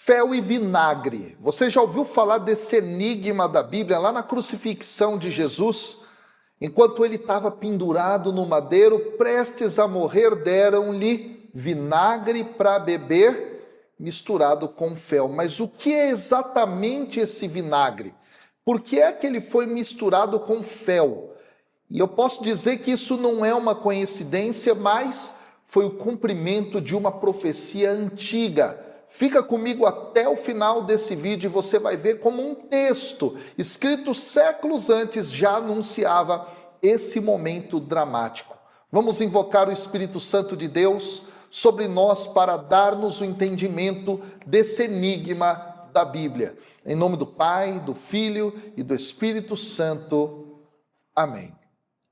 Fel e vinagre. Você já ouviu falar desse enigma da Bíblia lá na crucifixão de Jesus? Enquanto ele estava pendurado no madeiro, prestes a morrer, deram-lhe vinagre para beber, misturado com fel. Mas o que é exatamente esse vinagre? Por que é que ele foi misturado com fel? E eu posso dizer que isso não é uma coincidência, mas foi o cumprimento de uma profecia antiga. Fica comigo até o final desse vídeo e você vai ver como um texto escrito séculos antes já anunciava esse momento dramático. Vamos invocar o Espírito Santo de Deus sobre nós para dar-nos o entendimento desse enigma da Bíblia. Em nome do Pai, do Filho e do Espírito Santo. Amém.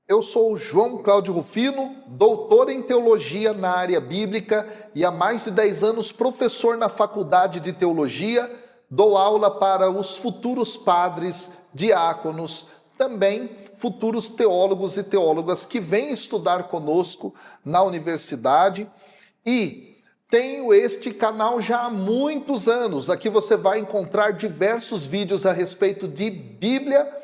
Eu sou João Cláudio Rufino, doutor em teologia na área bíblica e há mais de 10 anos professor na faculdade de teologia, dou aula para os futuros padres, diáconos, também futuros teólogos e teólogas que vêm estudar conosco na universidade e tenho este canal já há muitos anos. Aqui você vai encontrar diversos vídeos a respeito de Bíblia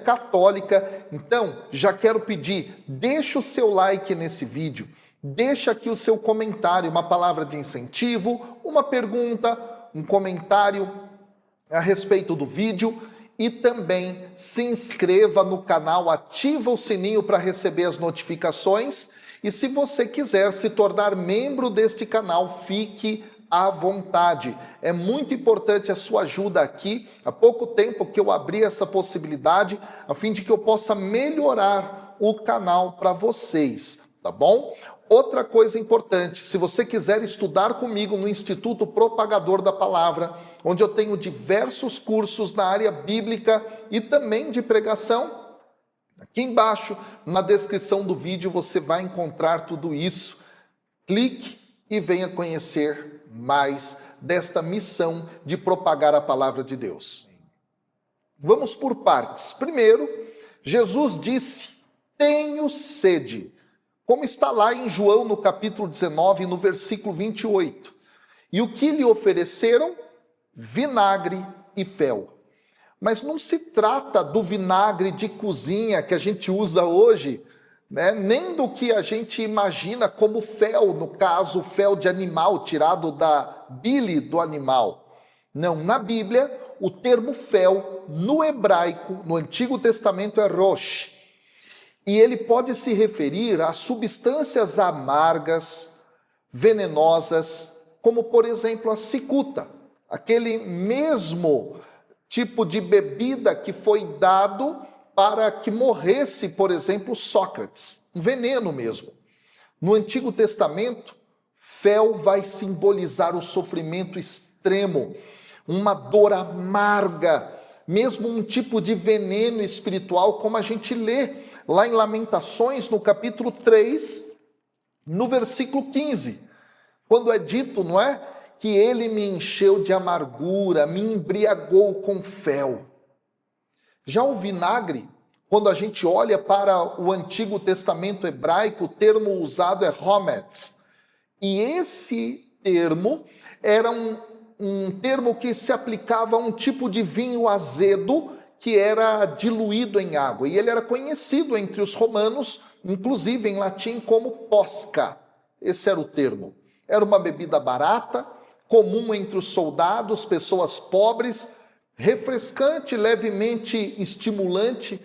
católica. Então, já quero pedir, deixa o seu like nesse vídeo, deixa aqui o seu comentário, uma palavra de incentivo, uma pergunta, um comentário a respeito do vídeo e também se inscreva no canal, ativa o sininho para receber as notificações e se você quiser se tornar membro deste canal, fique à vontade. É muito importante a sua ajuda aqui. Há pouco tempo que eu abri essa possibilidade, a fim de que eu possa melhorar o canal para vocês, tá bom? Outra coisa importante, se você quiser estudar comigo no Instituto Propagador da Palavra, onde eu tenho diversos cursos na área bíblica e também de pregação, aqui embaixo, na descrição do vídeo, você vai encontrar tudo isso. Clique e venha conhecer mais desta missão de propagar a palavra de Deus. Vamos por partes. Primeiro, Jesus disse, tenho sede, como está lá em João no capítulo 19, no versículo 28. E o que lhe ofereceram? Vinagre e fel. Mas não se trata do vinagre de cozinha que a gente usa hoje, nem do que a gente imagina como fel, no caso, fel de animal, tirado da bile do animal. Não, na Bíblia, o termo fel, no hebraico, no Antigo Testamento, é rosh. E ele pode se referir a substâncias amargas, venenosas, como, por exemplo, a cicuta, aquele mesmo tipo de bebida que foi dado para que morresse, por exemplo, Sócrates, um veneno mesmo. No Antigo Testamento, fel vai simbolizar o sofrimento extremo, uma dor amarga, mesmo um tipo de veneno espiritual, como a gente lê lá em Lamentações, no capítulo 3, no versículo 15, quando é dito, não é? Que ele me encheu de amargura, me embriagou com fel. Já o vinagre, quando a gente olha para o Antigo Testamento hebraico, o termo usado é hometz. E esse termo era um termo que se aplicava a um tipo de vinho azedo que era diluído em água. E ele era conhecido entre os romanos, inclusive em latim, como posca. Esse era o termo. Era uma bebida barata, comum entre os soldados, pessoas pobres, refrescante, levemente estimulante,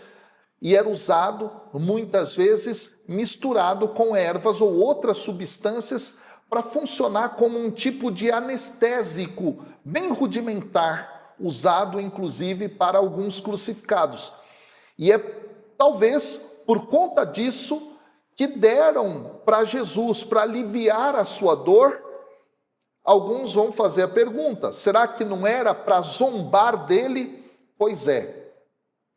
e era usado, muitas vezes, misturado com ervas ou outras substâncias para funcionar como um tipo de anestésico bem rudimentar, usado inclusive para alguns crucificados. E é talvez por conta disso que deram para Jesus, para aliviar a sua dor. Alguns vão fazer a pergunta, será que não era para zombar dele? Pois é.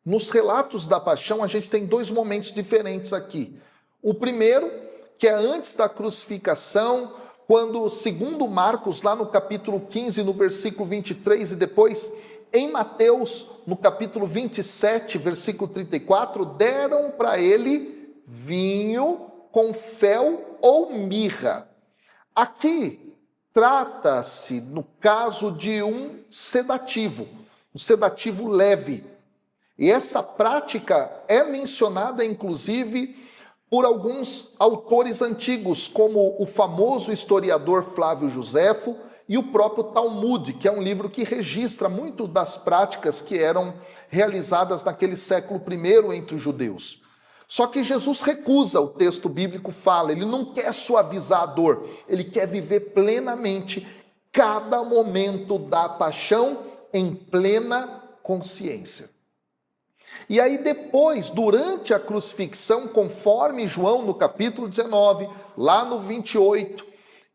Nos relatos da paixão, a gente tem dois momentos diferentes aqui. O primeiro, que é antes da crucificação, quando, segundo Marcos, lá no capítulo 15, no versículo 23, e depois em Mateus, no capítulo 27, versículo 34, deram para ele vinho com fel ou mirra. Aqui, Trata-se, no caso, de um sedativo leve. E essa prática é mencionada, inclusive, por alguns autores antigos, como o famoso historiador Flávio Joséfo e o próprio Talmud, que é um livro que registra muito das práticas que eram realizadas naquele século I entre os judeus. Só que Jesus recusa, o texto bíblico fala, ele não quer suavizar a dor, ele quer viver plenamente cada momento da paixão em plena consciência. E aí depois, durante a crucifixão, conforme João no capítulo 19, lá no 28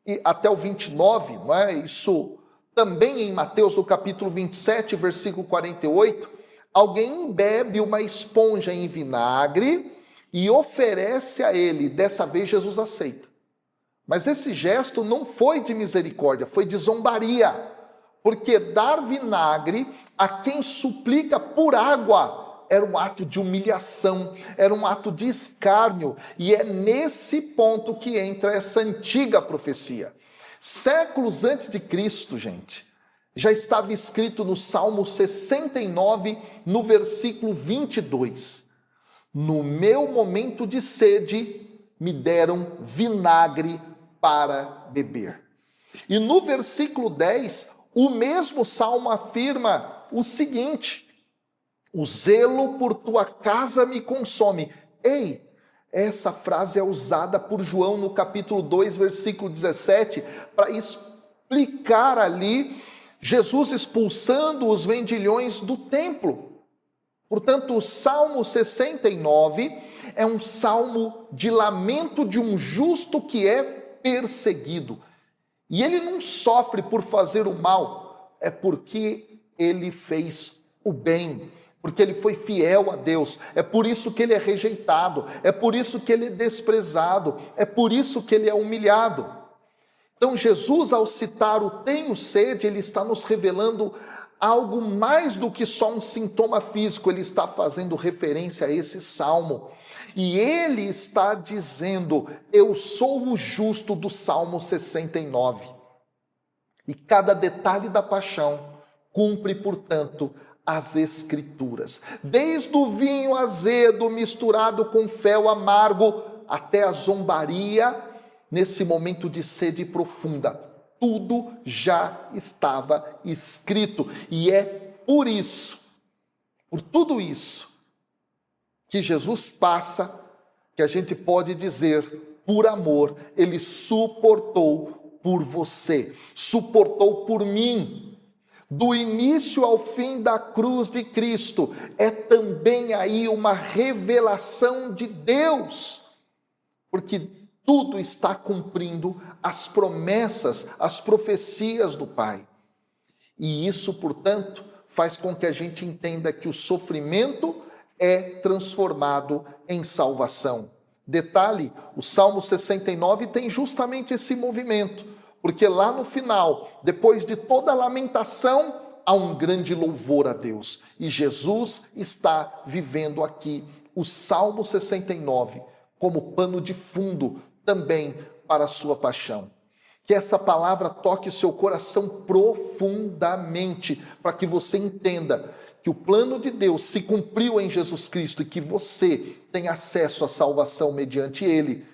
e até o 29, não é? Isso também em Mateus no capítulo 27, versículo 48, alguém bebe uma esponja em vinagre e oferece a ele. Dessa vez Jesus aceita. Mas esse gesto não foi de misericórdia, foi de zombaria. Porque dar vinagre a quem suplica por água era um ato de humilhação, era um ato de escárnio. E é nesse ponto que entra essa antiga profecia. Séculos antes de Cristo, gente, já estava escrito no Salmo 69, no versículo 22. No meu momento de sede, me deram vinagre para beber. E no versículo 10, o mesmo salmo afirma o seguinte: o zelo por tua casa me consome. Ei, essa frase é usada por João no capítulo 2, versículo 17, para explicar ali Jesus expulsando os vendilhões do templo. Portanto, o Salmo 69 é um salmo de lamento de um justo que é perseguido. E ele não sofre por fazer o mal, é porque ele fez o bem, porque ele foi fiel a Deus. É por isso que ele é rejeitado, é por isso que ele é desprezado, é por isso que ele é humilhado. Então Jesus, ao citar o tenho sede, ele está nos revelando algo mais do que só um sintoma físico, ele está fazendo referência a esse salmo. E ele está dizendo, eu sou o justo do Salmo 69. E cada detalhe da paixão cumpre, portanto, as Escrituras. Desde o vinho azedo misturado com fel amargo, até a zombaria, nesse momento de sede profunda. Tudo já estava escrito. E é por isso, por tudo isso, que Jesus passa, que a gente pode dizer, por amor, ele suportou por você, suportou por mim. Do início ao fim da cruz de Cristo, é também aí uma revelação de Deus, porque tudo está cumprindo as promessas, as profecias do Pai. E isso, portanto, faz com que a gente entenda que o sofrimento é transformado em salvação. Detalhe, o Salmo 69 tem justamente esse movimento, porque lá no final, depois de toda a lamentação, há um grande louvor a Deus. E Jesus está vivendo aqui o Salmo 69 como pano de fundo também para a sua paixão. Que essa palavra toque o seu coração profundamente, para que você entenda que o plano de Deus se cumpriu em Jesus Cristo e que você tem acesso à salvação mediante Ele.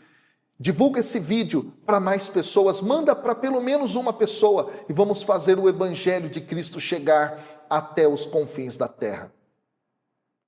Divulga esse vídeo para mais pessoas, manda para pelo menos uma pessoa e vamos fazer o Evangelho de Cristo chegar até os confins da terra.